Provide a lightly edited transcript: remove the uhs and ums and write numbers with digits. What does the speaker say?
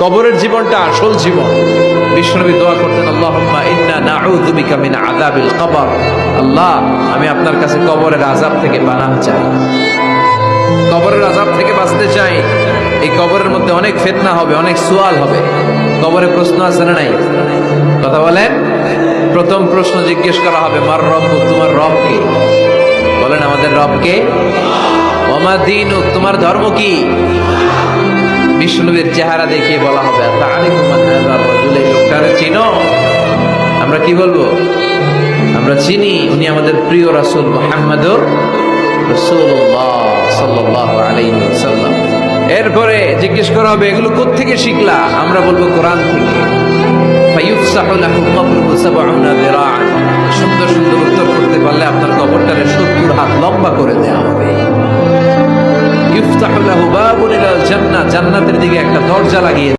কবরের জীবনটা আসল জীবন। বিশ্বনবী দোয়া করতেন, আল্লাহুম্মা ইন্না নাউযু বিকা মিন আযাবিল কবর। আল্লাহ, আমি আপনার কাছে কবরের আযাব থেকে পানাহ চাই, কবরের আযাব থেকে বাঁচতে চাই। এই কবরের মধ্যে অনেক ফিতনা হবে, অনেক সুয়াল হবে। কবরে প্রশ্ন আছে না নাই? কথা বলেন। প্রথম প্রশ্ন জিজ্ঞেস করা হবে, মার রব্বুক, তোমার রব কে? বলেন, আমাদের রব কে? ওয়া মা দীনুক, তোমার ধর্ম কি? বিষ্ণুবীর চেহারা দেখিয়ে বলা হবে, তাআরিফু মান হাযা রাজুল, এই লোকটারে চিনো? আমরা কি বলবো? আমরা চিনি, উনি আমাদের প্রিয় রাসূল মুহাম্মদুর রাসূলুল্লাহ সাল্লাল্লাহু আলাইহি ওয়াসাল্লাম। এরপরে জিজ্ঞেস করা হবে, এগুলো কোত্থেকে শিখলা? আমরা বলবো, কোরআন থেকে। ফায়ুফসাহু লাহু কবরুহু ৭০ যিরাআন। সুন্দর সুন্দর উত্তর করতে পারলে আপনার কবরটারে ৭০ হাত লম্বা করে দেওয়া হবে। ইফতাহু লাহু বাবুন ইলাল জান্নাহ, জান্নাতের দিকে একটা দরজা লাগিয়ে